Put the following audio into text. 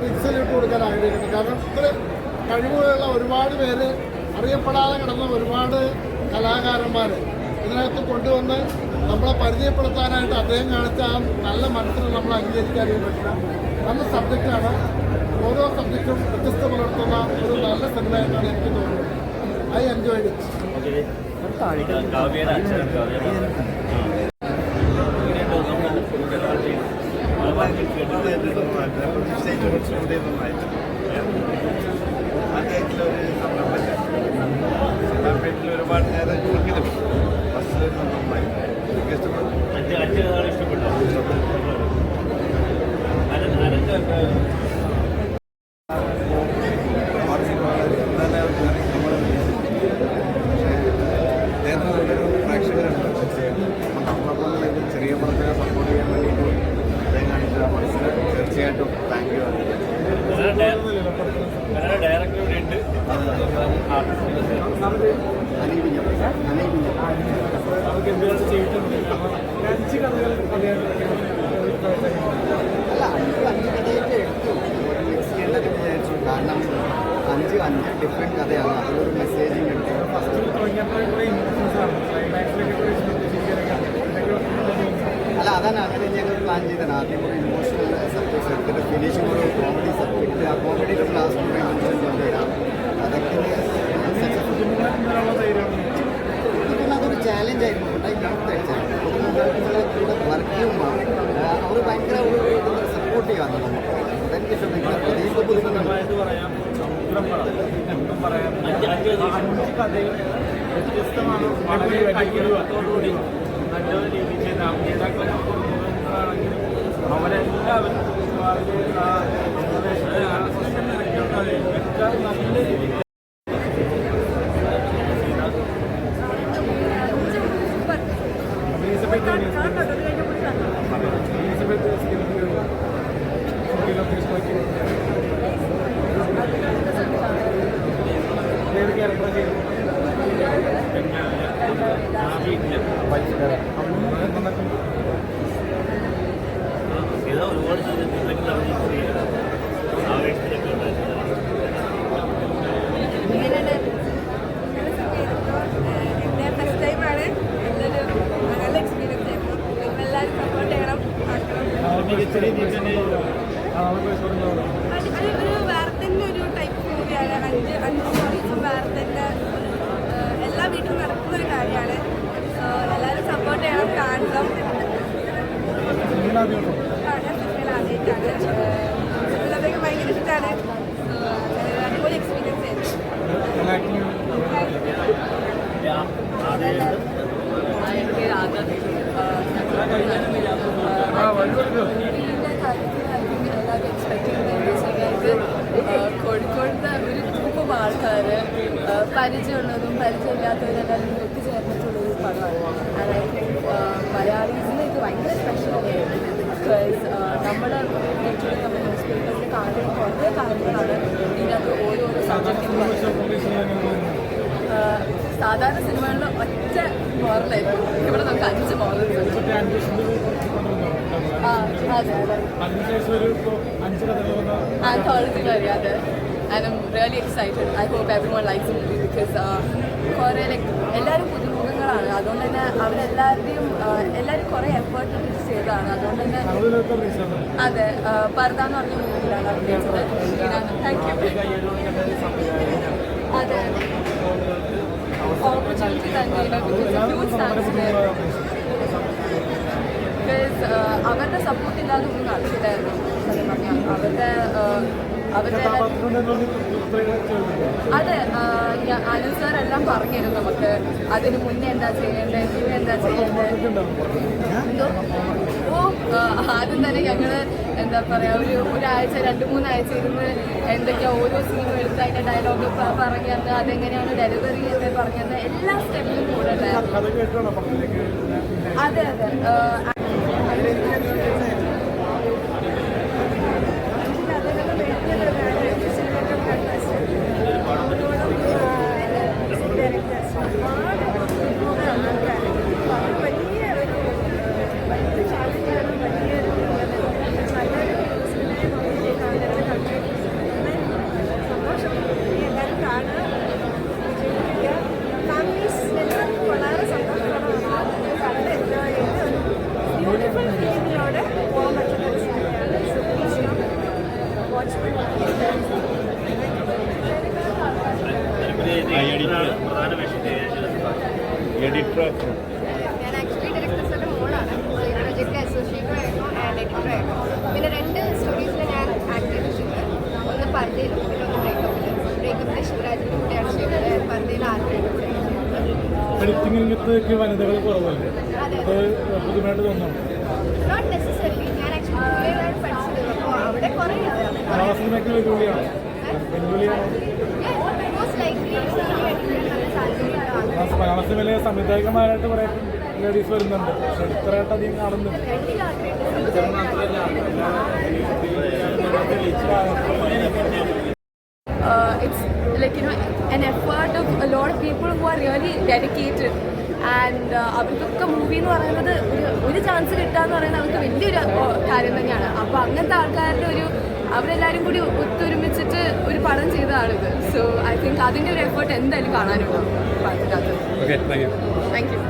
ഇൻസലിട്ട് കൊടുക്കാൻ ആഗ്രഹിക്കുന്നു. കാരണം ഇത്ര കഴിവുകളുള്ള ഒരുപാട് പേര്, അറിയപ്പെടാതെ കിടന്ന ഒരുപാട് കലാകാരന്മാർ ഇതിനകത്ത് കൊണ്ടുവന്ന് നമ്മളെ പരിചയപ്പെടുത്താനായിട്ട് അദ്ദേഹം കാണിച്ച ആ നല്ല മനസ്സിനെ നമ്മൾ അംഗീകരിക്കാനേ പറ്റില്ല. നല്ല സബ്ജക്റ്റാണ്. ഓരോ സബ്ജക്റ്റും വ്യത്യസ്ത പുലർത്തുന്ന ഒരു നല്ല സിനിമയായിട്ടാണ് എനിക്ക് തോന്നുന്നത്. I enjoyed it. ഒരുപാട് നേരം ഫസ്റ്റിലൊരു നന്നായി ഇഷ്ടപ്പെട്ടു. പ്രേക്ഷകരുണ്ട്. നമ്മളെ ചെറിയ പടത്തിനെ സപ്പോർട്ട് ചെയ്യാൻ വേണ്ടിയിട്ട് അദ്ദേഹം കാണിച്ച മനസ്സിന് തീർച്ചയായിട്ടും താങ്ക് യു. കാരണം അഞ്ച് ഡിഫറെൻറ്റ് കഥയാണ്. അതിലൊരു മെസ്സേജിങ് ഉണ്ട്. അല്ല, അതാണ് അങ്ങനെ ഞങ്ങൾ പ്ലാൻ ചെയ്തത്. ആദ്യം ഒരു ഇമോഷണൽ സബ്ജക്ട്സ് എടുത്തിട്ട് ഫിനിഷിംഗ് ഒരു കോമഡി സബ്ജക്റ്റ്. ആ കോമഡിയുടെ ലാസ്റ്റ് ഒരു ഇമോഷൻ കൊണ്ടുവരാം. അതൊക്കെ അതൊരു ചാലഞ്ചായിരുന്നു. പൊതുമുഖങ്ങളുടെ കൂടെ വർക്ക് ചെയ്യുമ്പോൾ അവർ ഭയങ്കര ഒരു സപ്പോർട്ട് ചെയ്യാറുണ്ട് നമുക്ക്. അതെനിക്ക് ഇഷ്ടപ്പെട്ടു. പ്രതീക്ഷ പുതുക്കുന്നുണ്ട്. വ്യത്യസ്തമാണ്. വളരെ കഴിവുകളോടുകൂടി നല്ലൊരു രീതിയിൽ ചെയ്ത അഭിനേതാക്കളെ അവരെല്ലാവരും നല്ല രീതിയിൽ ഒരു വേറെ തന്നെ ഒരു ടൈപ്പ് മൂവിയാണ്. അഞ്ച് സ്റ്റോറീസും വേറെ തന്നെ എല്ലാ വീട്ടിലും നടക്കുന്ന ഒരു കാര്യമാണ്. എല്ലാവരും സപ്പോർട്ട് ചെയ്യണം, കാണണം. സിനിമയിൽ ആദ്യമായിട്ടാണ്. സിനിമയിലൊക്കെ ഭയങ്കര ഇഷ്ടമാണ്. അടിപൊളി എക്സ്പീരിയൻസ് ആയിരുന്നു. കോഴിക്കോടിൻ്റെ ഒരു ഗ്രൂപ്പ് ആൾക്കാർ പരിചയമുള്ളതും പരിചയമില്ലാത്തവരെല്ലാവരും ഒത്തുചേർന്നിട്ടുള്ളൊരു പടമാണ്. അതായത് മലയാളീസിന് ഇത് ഭയങ്കര സ്പെഷ്യലാണ്. ബിക്കോസ് നമ്മുടെ വീട്ടിൽ നമ്മൾ ന്യൂസ് പേപ്പറിൽ കാണുന്ന കുറേ കാര്യങ്ങളാണ് ഇതിനകത്ത് ഓരോരോ സബ്ജക്റ്റിൽ. സാധാരണ സിനിമകളിൽ ഒറ്റ മോറലായിരിക്കും. ഇവിടെ നമുക്ക് 5 മോറലുണ്ട്. Anthology അറിയാതെ. And I'm really excited. I hope everyone likes the movie because കുറേ എല്ലാവരും പുതുമുഖങ്ങളാണ്. അതുകൊണ്ട് തന്നെ എല്ലാവരും കുറേ എഫേർട്ട് ഇട്ട് ചെയ്തതാണ്. അതുകൊണ്ട് തന്നെ അതെ, പർദ എന്ന് പറഞ്ഞ മൂവിയിലാണ് അഭിനയിച്ചത്. Thank you. അതെ, ഓപ്പർച്യൂണിറ്റി തന്നെയാണ്. Huge thanks. ബിക്കോസ് അവരുടെ സപ്പോർട്ട് ഇല്ലാതെ ഒന്നും നടത്തില്ലായിരുന്നു. സത്യം പറഞ്ഞാൽ അവരുടെ അതെ, അനു സാർ എല്ലാം പറഞ്ഞിരുന്നു നമുക്ക്. അതിന് മുന്നേ എന്താ ചെയ്യേണ്ടത്, പിന്നെ എന്താ ചെയ്യേണ്ടത്. ആദ്യം തന്നെ ഞങ്ങൾ എന്താ പറയുക, ഒരാഴ്ച 2-3 ആഴ്ച ഇരുന്ന് എന്തൊക്കെയാ ഓരോ സീനും എടുത്ത് അതിൻ്റെ ഡയലോഗ് പറഞ്ഞു തന്ന് അതെങ്ങനെയാണ് ഡെലിവറി എന്ന് പറഞ്ഞു തന്ന എല്ലാ സ്റ്റെപ്പിലും കൂടെ അതെ എഡിറ്റർ? ഞാൻ ആക്ച്വലി ഡയറക്ടേഴ്സിൻ്റെ മോളാണ്. ഈ പ്രൊജക്റ്റ് അസോസിയേറ്റർ ആയിരുന്നു ആൻഡ് എഡിറ്റർ ആയിരുന്നു. പിന്നെ 2 സ്റ്റോറീസിൽ ഞാൻ ആക്ട് ചെയ്തിട്ടുണ്ട്. ഒന്ന് പർദ്ദയിലും പിന്നെ ഒന്ന് ബ്രേക്കപ്പിലെ ശിവരാജിൻ്റെ കൂടെയാണ് ചെയ്തത്. പർദ്ദയിൽ ആർക്കായിട്ട് കൂടെ എഡിറ്റിംഗ് രംഗത്തേക്ക് വനിതകൾ കുറവല്ലേ? അതെ അത് പുതുമായിട്ട് തോന്നുന്നു. Not necessary. ഞാൻ ആക്ച്വലി പഠിച്ചത്. അപ്പോൾ അവിടെ കുറേ മലയാള സിനിമയ്ക്ക് വെല്ലുവിളിയാണ്. വെല്ലുവിളിയാണ്. മോസ്റ്റ് ലൈക്ലി നല്ല താല്പര്യമുള്ള മലയാള സിനിമയിലെ സംവിധായകന്മാരായിട്ട് കുറേ ലേഡീസ് വരുന്നുണ്ട്. പക്ഷെ ഇത്രയായിട്ട് അധികം കാണുന്നില്ല. It's like, you know, an effort of a lot of people who are really dedicated. And അവർക്കൊക്കെ മൂവി എന്ന് പറയുന്നത് ഒരു ചാൻസ് കിട്ടുക എന്ന് പറയുന്നത് അവർക്ക് വലിയൊരു കാര്യം തന്നെയാണ്. അപ്പോൾ അങ്ങനത്തെ ആൾക്കാരുടെ അവരെല്ലാവരും കൂടി ഒത്തൊരുമിച്ചിട്ട് ഒരു പടം ചെയ്തതാണിത്. സോ ഐ തിങ്ക് അതിൻ്റെ ഒരു എഫേർട്ട് എന്തായാലും കാണാനുണ്ടാവും. Okay, thank you. Thank U.